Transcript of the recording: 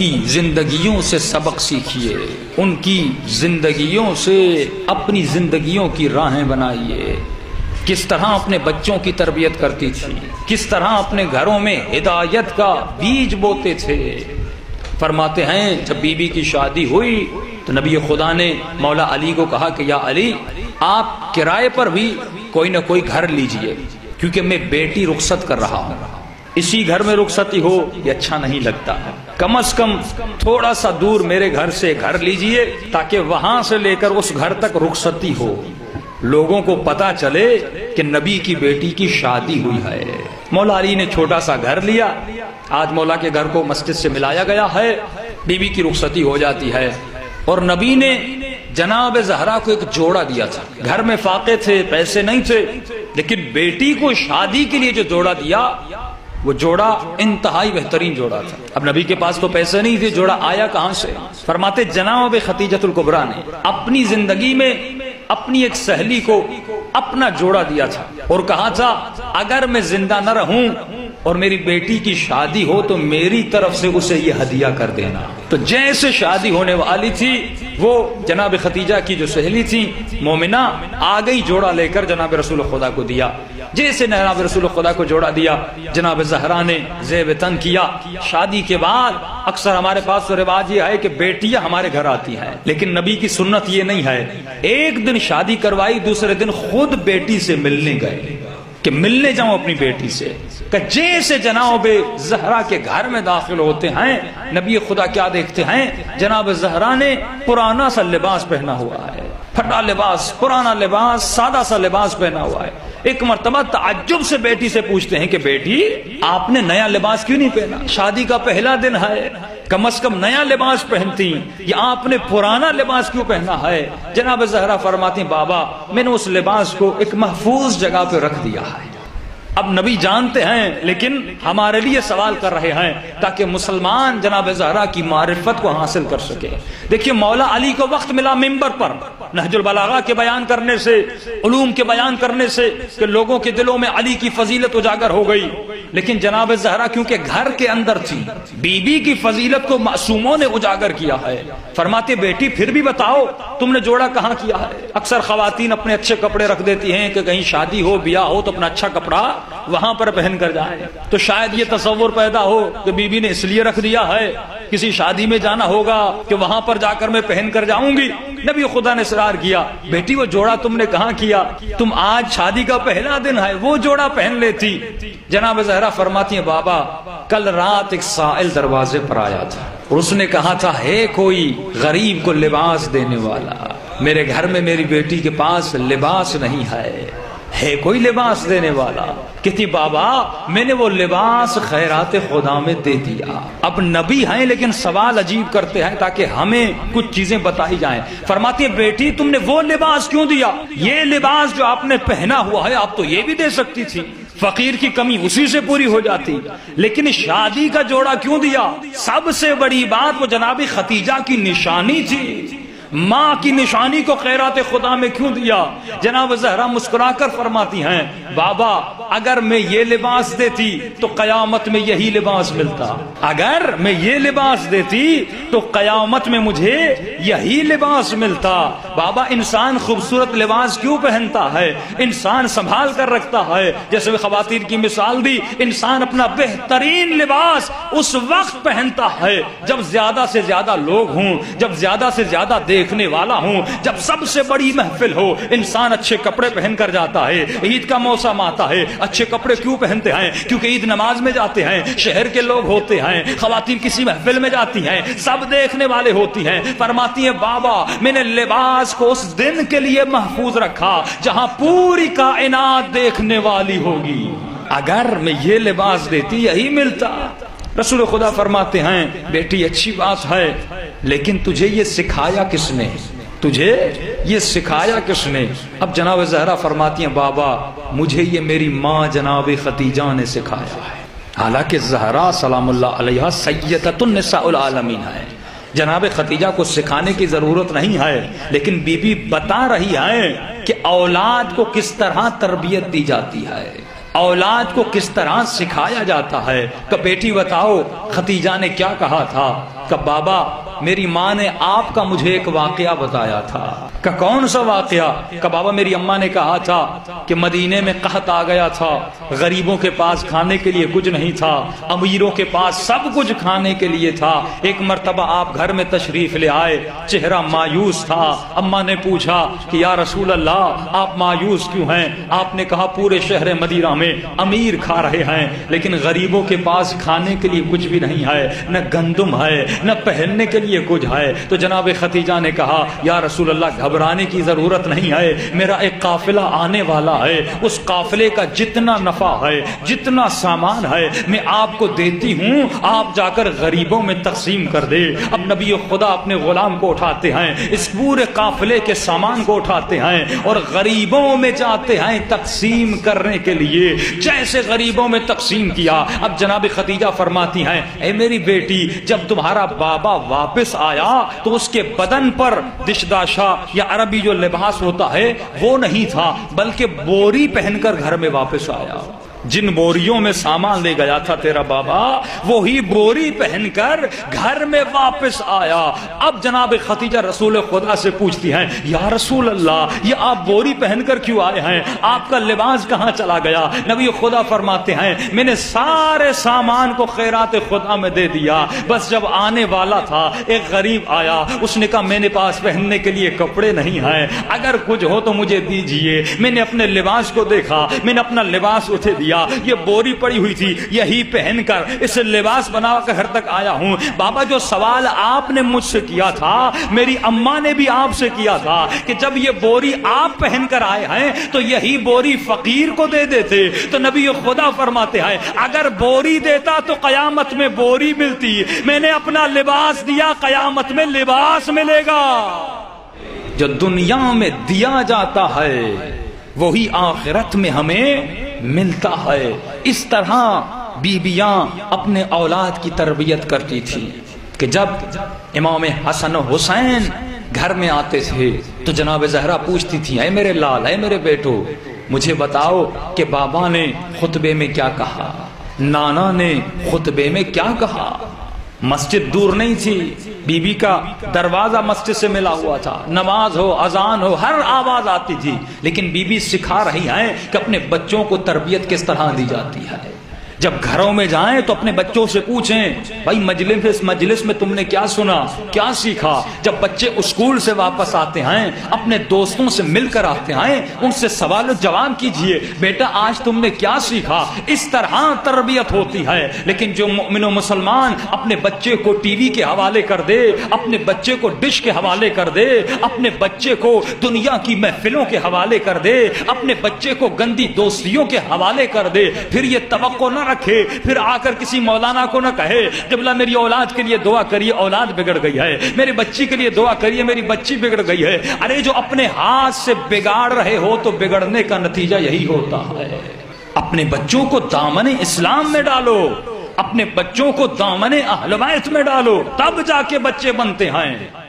کی زندگیوں سے سبق سیکھیے، ان کی زندگیوں سے اپنی زندگیوں کی راہیں بنائیے، کس طرح اپنے بچوں کی تربیت کرتی تھی، کس طرح اپنے گھروں میں ہدایت کا بیج بوتے تھے۔ فرماتے ہیں جب بی بی کی شادی ہوئی تو نبی خدا نے مولا علی کو کہا کہ یا علی آپ کرائے پر بھی کوئی نہ کوئی گھر لیجئے، کیونکہ میں بیٹی رخصت کر رہا ہوں، اسی گھر میں رخصتی ہو یہ اچھا نہیں لگتا، کم از کم تھوڑا سا دور میرے گھر سے گھر لیجئے تاکہ وہاں سے لے کر اس گھر تک رخصتی ہو، لوگوں کو پتا چلے کہ نبی کی بیٹی کی شادی ہوئی ہے۔ مولا علی نے چھوٹا سا گھر لیا، آج مولا کے گھر کو مسجد سے ملایا گیا ہے، بی بی کی رخصتی ہو جاتی ہے، اور نبی نے جناب زہرا کو ایک جوڑا دیا تھا، گھر میں فاقے تھے، پیسے نہیں تھے، لیکن بیٹی کو شادی کے لیے جو جوڑا دیا وہ جوڑا انتہائی بہترین جوڑا تھا۔ اب نبی کے پاس تو پیسے نہیں تھے، جوڑا آیا خدیجہ سے؟ فرماتے جناب خدیجۃ الکبریٰ نے اپنی زندگی میں اپنی ایک سہیلی کو اپنا جوڑا دیا تھا اور کہا تھا اگر میں زندہ نہ رہوں اور میری بیٹی کی شادی ہو تو میری طرف سے اسے یہ ہدیہ کر دینا۔ تو جیسے شادی ہونے والی تھی وہ جناب خدیجہ کی جو سہیلی تھی مومنہ آ گئی، جوڑا لے کر جناب رسول خدا کو دیا۔ جیسے جناب رسول خدا کو جوڑا دیا، جناب زہرا نے زیب تن کیا۔ شادی کے بعد اکثر ہمارے پاس تو رواج یہ ہے کہ بیٹیاں ہمارے گھر آتی ہیں، لیکن نبی کی سنت یہ نہیں ہے۔ ایک دن شادی کروائی، دوسرے دن خود بیٹی سے ملنے گئے کہ ملنے جاؤں اپنی بیٹی سے، کہ جیسے جناب زہرا کے گھر میں داخل ہوتے ہیں نبی خدا کیا دیکھتے ہیں؟ جناب زہرا نے پرانا سا لباس پہنا ہوا ہے، پھٹا لباس، پرانا لباس، سادہ سا لباس پہنا ہوا ہے۔ ایک مرتبہ تعجب سے بیٹی سے پوچھتے ہیں کہ بیٹی آپ نے نیا لباس کیوں نہیں پہنا؟ شادی کا پہلا دن ہے، کم از کم نیا لباس پہنتی، یا آپ نے پرانا لباس کیوں پہنا ہے؟ جناب زہرا فرماتی بابا میں نے اس لباس کو ایک محفوظ جگہ پہ رکھ دیا ہے۔ اب نبی جانتے ہیں لیکن ہمارے لیے سوال کر رہے ہیں تاکہ مسلمان جناب زہرا کی معرفت کو حاصل کر سکے۔ دیکھیے مولا علی کو وقت ملا ممبر پر نہج البلاغہ کے بیان کرنے سے، علوم کے بیان کرنے سے، کہ لوگوں کے دلوں میں علی کی فضیلت اجاگر ہو گئی، لیکن جناب زہرا کیونکہ گھر کے اندر تھی، بی بی کی فضیلت کو معصوموں نے اجاگر کیا ہے۔ فرماتے بیٹی پھر بھی بتاؤ تم نے جوڑا کہاں کیا ہے؟ اکثر خواتین اپنے اچھے کپڑے رکھ دیتی ہیں کہ کہیں شادی ہو بیاہ ہو تو اپنا اچھا کپڑا وہاں پر پہن کر جائے، تو شاید یہ تصور پیدا ہو کہ بی بی نے اس لیے رکھ دیا ہے کسی شادی میں جانا ہوگا کہ وہاں پر جا کر میں پہن کر جاؤں گی۔ نبی خدا نے اصرار کیا بیٹی وہ جوڑا تم نے کہاں کیا؟ تم آج شادی کا پہلا دن ہے، وہ جوڑا پہن لیتی۔ جناب زہرا فرماتی ہیں بابا کل رات ایک سائل دروازے پر آیا تھا اور اس نے کہا تھا ہے کوئی غریب کو لباس دینے والا؟ میرے گھر میں میری بیٹی کے پاس لباس نہیں ہے کوئی لباس دینے والا؟ کہتی بابا میں نے وہ لباس خیرات خدا میں دے دیا۔ اب نبی ہیں لیکن سوال عجیب کرتے ہیں تاکہ ہمیں کچھ چیزیں بتائی جائیں۔ فرماتی ہے بیٹی تم نے وہ لباس کیوں دیا؟ یہ لباس جو آپ نے پہنا ہوا ہے آپ تو یہ بھی دے سکتی تھی، فقیر کی کمی اسی سے پوری ہو جاتی، لیکن شادی کا جوڑا کیوں دیا؟ سب سے بڑی بات وہ جناب خدیجہ کی نشانی تھی، ماں کی نشانی کو خیرات خدا میں کیوں دیا؟ جناب زہرا مسکرا کر فرماتی ہیں بابا اگر میں یہ لباس دیتی تو قیامت میں یہی لباس ملتا، اگر میں یہ لباس دیتی تو قیامت میں مجھے یہی لباس ملتا۔ بابا انسان خوبصورت لباس کیوں پہنتا ہے؟ انسان سنبھال کر رکھتا ہے، جیسے خواتین کی مثال دی، انسان اپنا بہترین لباس اس وقت پہنتا ہے جب زیادہ سے زیادہ لوگ ہوں، جب زیادہ سے زیادہ دیکھنے والا ہوں، جب سب سے بڑی محفل ہو۔ انسان اچھے کپڑے پہن کر جاتا ہے، عید کا موسم آتا ہے، اچھے کپڑے کیوں پہنتے ہیں؟ کیونکہ عید نماز میں جاتے ہیں، شہر کے لوگ ہوتے ہیں، خواتین کسی محفل میں جاتی ہیں، سب دیکھنے والے ہوتی ہیں۔ فرماتی ہیں بابا میں نے لباس کو اس دن کے لیے محفوظ رکھا جہاں پوری کائنات دیکھنے والی ہوگی، اگر میں یہ لباس دیتی یہی ملتا۔ رسول خدا فرماتے ہیں بیٹی اچھی بات ہے لیکن تجھے یہ سکھایا کس نے؟ تجھے یہ سکھایا کس نے؟ اب جناب زہرا فرماتی ہیں بابا مجھے یہ میری ماں جناب خدیجہ نے سکھایا ہے۔ حالانکہ زہرا سلام اللہ علیہا سیدۃ النساء العالمین ہے، جناب خدیجہ کو سکھانے کی ضرورت نہیں ہے، لیکن بی بی بتا رہی ہے کہ اولاد کو کس طرح تربیت دی جاتی ہے، اولاد کو کس طرح سکھایا جاتا ہے۔ کہ بیٹی بتاؤ خدیجہ نے کیا کہا تھا؟ کہ بابا میری ماں نے آپ کا مجھے ایک واقعہ بتایا تھا۔ کہ کون سا واقعہ؟ کہ بابا میری اماں نے کہا تھا کہ مدینے میں قحط آ گیا تھا، غریبوں کے پاس کھانے کے لیے کچھ نہیں تھا، امیروں کے پاس سب کچھ کھانے کے لیے تھا۔ ایک مرتبہ آپ گھر میں تشریف لے آئے، چہرہ مایوس تھا۔ اماں نے پوچھا کہ یا رسول اللہ آپ مایوس کیوں ہیں؟ آپ نے کہا پورے شہر مدینہ میں امیر کھا رہے ہیں لیکن غریبوں کے پاس کھانے کے لیے کچھ بھی نہیں ہے، نہ گندم ہے نہ پہننے کے لیے کچھ ہے۔ تو جناب خدیجہ نے کہا یا رسول اللہ گھبرانے کی ضرورت نہیں ہے، میرا ایک قافلہ آنے والا ہے، اس قافلے کا جتنا نفع ہے جتنا سامان ہے میں آپ کو دیتی ہوں، آپ جا کر غریبوں میں تقسیم کر دے۔ اب نبی خدا اپنے غلام کو اٹھاتے ہیں، اس پورے قافلے کے سامان کو اٹھاتے ہیں اور غریبوں میں جاتے ہیں تقسیم کرنے کے لیے۔ جیسے غریبوں میں تقسیم کیا، اب جناب خدیجہ فرماتی ہیں اے میری بیٹی جب تمہارا بابا واپس آیا تو اس کے بدن پر دشداشا یا عربی جو لباس ہوتا ہے وہ نہیں تھا بلکہ بوری پہن کر گھر میں واپس آیا۔ جن بوریوں میں سامان لے گیا تھا تیرا بابا وہی بوری پہن کر گھر میں واپس آیا۔ اب جناب خدیجہ رسول خدا سے پوچھتی ہیں یا رسول اللہ یہ آپ بوری پہن کر کیوں آئے ہیں؟ آپ کا لباس کہاں چلا گیا؟ نبی خدا فرماتے ہیں میں نے سارے سامان کو خیرات خدا میں دے دیا، بس جب آنے والا تھا ایک غریب آیا، اس نے کہا میرے پاس پہننے کے لیے کپڑے نہیں ہیں، اگر کچھ ہو تو مجھے دیجئے۔ میں نے اپنے لباس کو دیکھا، میں نے اپنا لباس اسے دیا، یہ بوری پڑی ہوئی تھی یہی پہن کر اس لباس بنا کر گھر تک آیا ہوں۔ بابا جو سوال آپ نے مجھ سے کیا تھا میری اماں نے بھی آپ سے کیا تھا کہ جب یہ بوری آپ پہن کر آئے ہیں تو یہی بوری فقیر کو دے دیتے۔ تو نبی خدا فرماتے ہیں اگر بوری دیتا تو قیامت میں بوری ملتی، میں نے اپنا لباس دیا قیامت میں لباس ملے گا۔ جو دنیا میں دیا جاتا ہے وہی آخرت میں ہمیں ملتا ہے۔ اس طرح بیویاں اپنے اولاد کی تربیت کرتی تھی کہ جب امام حسن و حسین گھر میں آتے تھے تو جناب زہرا پوچھتی تھی اے میرے لال اے میرے بیٹو مجھے بتاؤ کہ بابا نے خطبے میں کیا کہا، نانا نے خطبے میں کیا کہا۔ مسجد دور نہیں تھی، بی بی کا دروازہ مسجد سے ملا ہوا تھا، نماز ہو اذان ہو ہر آواز آتی تھی، لیکن بی بی سکھا رہی ہیں کہ اپنے بچوں کو تربیت کس طرح دی جاتی ہے۔ جب گھروں میں جائیں تو اپنے بچوں سے پوچھیں بھائی مجلس میں تم نے کیا سنا کیا سیکھا۔ جب بچے اسکول سے واپس آتے ہیں اپنے دوستوں سے مل کر آتے ہیں ان سے سوال و جواب کیجئے بیٹا آج تم نے کیا سیکھا۔ اس طرح تربیت ہوتی ہے۔ لیکن جو مومن و مسلمان اپنے بچے کو ٹی وی کے حوالے کر دے، اپنے بچے کو ڈش کے حوالے کر دے، اپنے بچے کو دنیا کی محفلوں کے حوالے کر دے، اپنے بچے کو گندی دوستیوں کے حوالے کر دے، پھر یہ توقع نہ رکھے، پھر آ کر کسی مولانا کو نہ کہے قبلہ میری اولاد کے لیے دعا کریے اولاد بگڑ گئی ہے، میری بچی کے لیے دعا کریے میری بچی بگڑ گئی ہے۔ ارے جو اپنے ہاتھ سے بگاڑ رہے ہو تو بگڑنے کا نتیجہ یہی ہوتا ہے۔ اپنے بچوں کو دامن اسلام میں ڈالو، اپنے بچوں کو دامن اہل بیت میں ڈالو، تب جا کے بچے بنتے ہیں۔